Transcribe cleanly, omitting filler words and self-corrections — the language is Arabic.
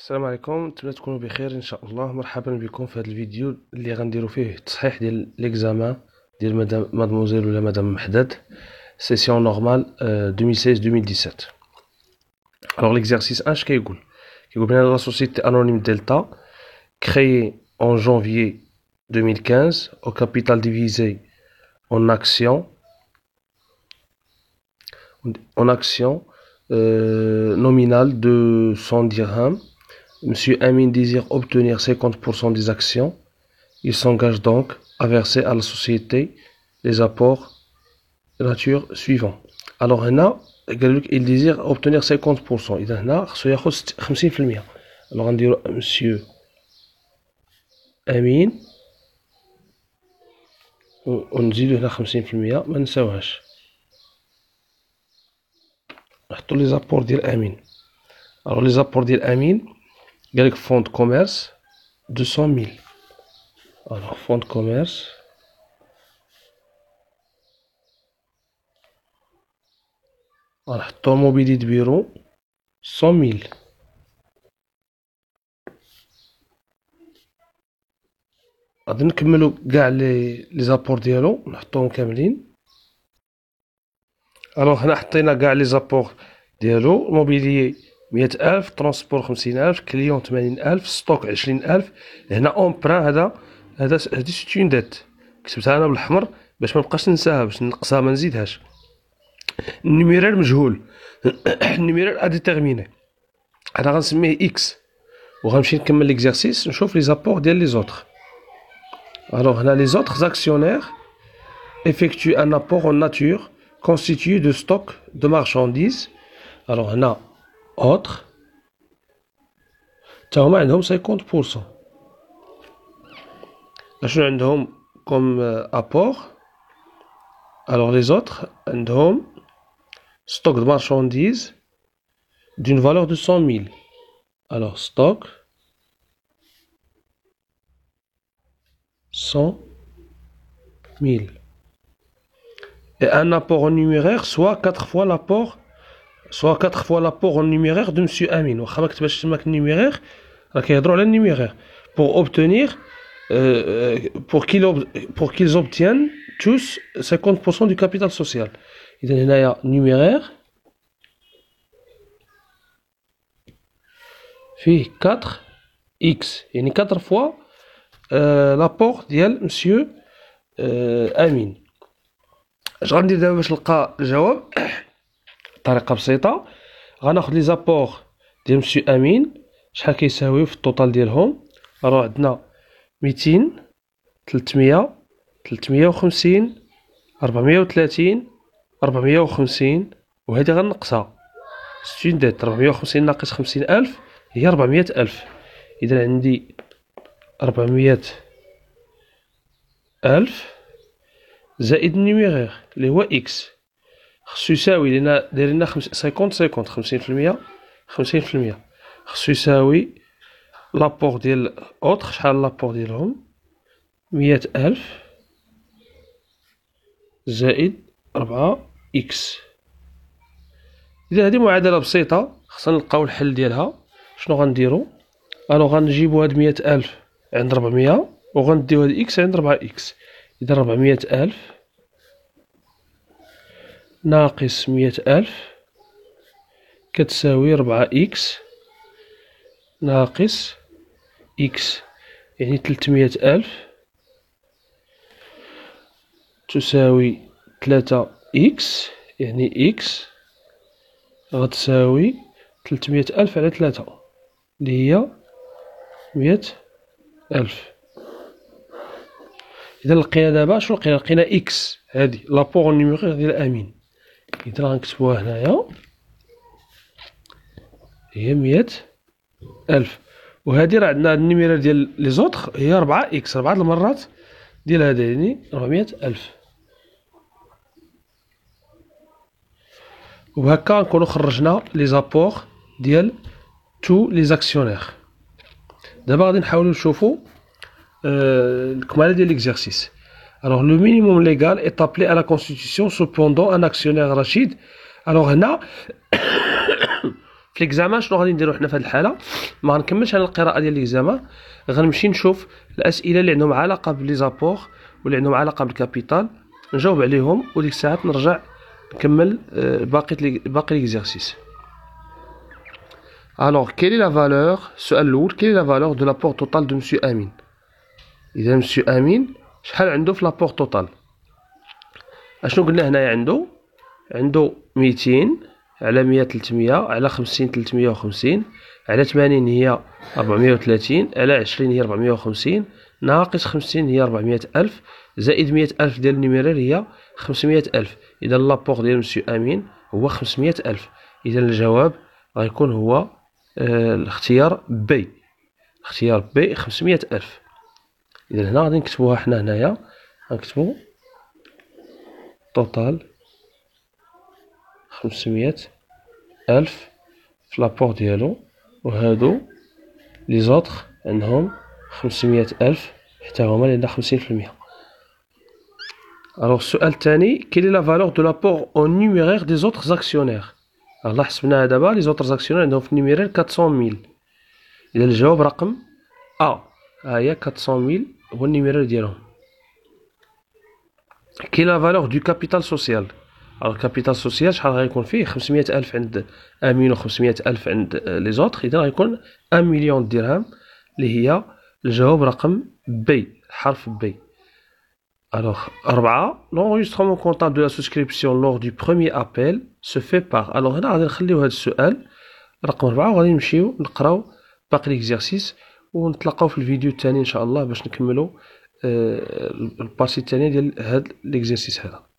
السلام عليكم، نتمنى تكونوا بخير ان شاء الله. مرحبا بكم في هذا الفيديو اللي غنديروا فيه التصحيح ديال ليكزامان ديال مادموزيل ولا مدام محدد سيسيون نورمال 2016-2017. Alors l'exercice 1 اش كيقول بان لا سوسيتي انونيم دلتا créée en janvier 2015 au capital divisé en actions nominale de 100 dirhams. Monsieur Amin désire obtenir 50% des actions. Il s'engage donc à verser à la société les apports de nature suivants. Alors, il désire obtenir 50%. Il a 50%. Alors, on dit Monsieur Amin. On dit 50%. ما نساوهاش. نحطوا les apports ديال Amin. Alors, les apports ديال Amin. Avec fonds de commerce 200 000. Alors fonds de commerce alors ton mobilier de bureau 100 000. غادي نكملو كاع لي زابور ديالو نحطوهم كاملين. الوغ هنا حطينا كاع لي زابور ديالو. موبيلي 100,000، ترونسبور 50,000، كليون 80,000، ستوك 20,000. هنا اونبران هادي سيت اون ديت كتبتها انا بالاحمر باش ما نبقاش ننساها، باش نقصها ما نزيدهاش. النيميرال مجهول. النيميرال اديتيرميني انا غنسميه اكس وغنمشي نكمل ليكزارسيس نشوف لي زابور ديال لي زوطخ. الوغ هنا لي زوطخ اكسيونير effectuent un apport en nature constitué de stock de marchandises. الوغ هنا autres تا هما عندهم 50%. اشنو عندهم comme apport؟ alors les autres عندهم stock de marchandises d'une valeur de 100 000. alors stock 100 000 et un apport en numéraire soit 4 fois l'apport en numéraire de monsieur Amin. واخا ما كتبش تماك النيميرير راه كيهضروا على النيميرير pour obtenir pour qu'ils obtiennent tous 50% du capital social. إذا هنايا numéraire فيه 4x يعني 4 fois l'apport ديال monsieur أمين. اش غندير دابا باش نلقى الجواب؟ بطريقة بسيطة غناخد لي زابور ديال مسيو أمين شحال كيساويو في الطوطال ديالهم. راه عندنا 200 300 350 430 450 وهادي غنقصها ستين ديت 450 ناقص 50,000 هي 400,000. إذا عندي 400,000 زائد النيميرير اللي هو إكس خصو يساوي لنا دايرين 50% خصو يساوي لابور ديال اوتر. شحال لابور ديالهم؟ 100,000 زائد 4 إكس. إذا هذه معادلة بسيطة خصنا نلقاو الحل ديالها. شنو غنديرو؟ غنجيبو هاد 100,000 عند 400 وغنديو هاد إكس عند 4 إكس. إذا 400,000 ناقص 100,000 كتساوي 4 إكس ناقص إكس يعني 300,000 تساوي 3 إكس يعني إكس غتساوي 300,000 على 3 اللي هي 100,000. إذا لقينا دابا شنو لقينا إكس هادي لابور نيميرير ديال أمين. إذا غنكتبوها هنايا هي 100,000 وهادي راه عندنا النيميرير ديال لي زوطخ هي 4 إكس 4 المرات ديال هذا يعني 400,000. وهكا نكونو خرجنا لي زابور ديال تو لي زاكسيونير. دابا غادي نحاولو نشوفو الكمالة ديال ليكزارسيس. Alors le minimum légal est appelé à la constitution cependant un actionnaire rachid. Alors هنا في ليكزامان شنو غادي نديرو حنا في هذه الحاله؟ ما غنكملش انا القراءه ديال ليكزامان، غنمشي نشوف الاسئله اللي عندهم علاقه بلي زابور واللي عندهم علاقه بالكابيتال، نجاوب عليهم وديك الساعات نرجع نكمل باقي ليكزارسيس. Alors, quelle est la valeur, السؤال الأول, quelle est la valeur de l'apport total de Monsieur Amin? إذا Monsieur Amin شحال عنده في l'apport total؟ أشنو قلنا هنايا عنده 200 على 100 300 على 50 350 على 80 هي 430 على 20 هي 450 ناقص 50 هي 400 ألف زائد 100 ألف ديال النيميرير هي 500 ألف. إذا لابور ديال مسيو أمين هو 500 ألف. إذا الجواب غيكون هو الاختيار بي، اختيار بي 500 ألف. إذا هنا غادي نكتبوها حنا هنايا، غنكتبو توتال 500 ألف في لابور ديالو، وهادو لي زوطخ عندهم 500 ألف حتى هما لأن 50%. Alors السؤال الثاني quelle est la valeur de l'apport au numéraire des autres actionnaires؟ الله حسبناها دابا لي زوطر اكسيونير عندهم في النيميرير 400000. إذا الجواب رقم أ، ها هي 400000 هو النيميرير ديالهم. quelle est la valeur du capital social؟ Alors الكابيتال سوسيال شحال غيكون فيه؟ 500 ألف عند أمين و 500 ألف عند لي زوطخ، إذا غيكون 1 مليون درهم اللي هي الجواب رقم بي، حرف بي. Alors 4 l'enregistrement comptable de la souscription lors du premier appel se fait par. Alors هنا غادي نخليو هذا السؤال رقم 4 وغادي نمشيو نقراو باقي ليكزارسيس ونتلاقاو في الفيديو الثاني ان شاء الله باش نكملوا البارتي الثانيه ديال هذا ليكزارسيس هذا.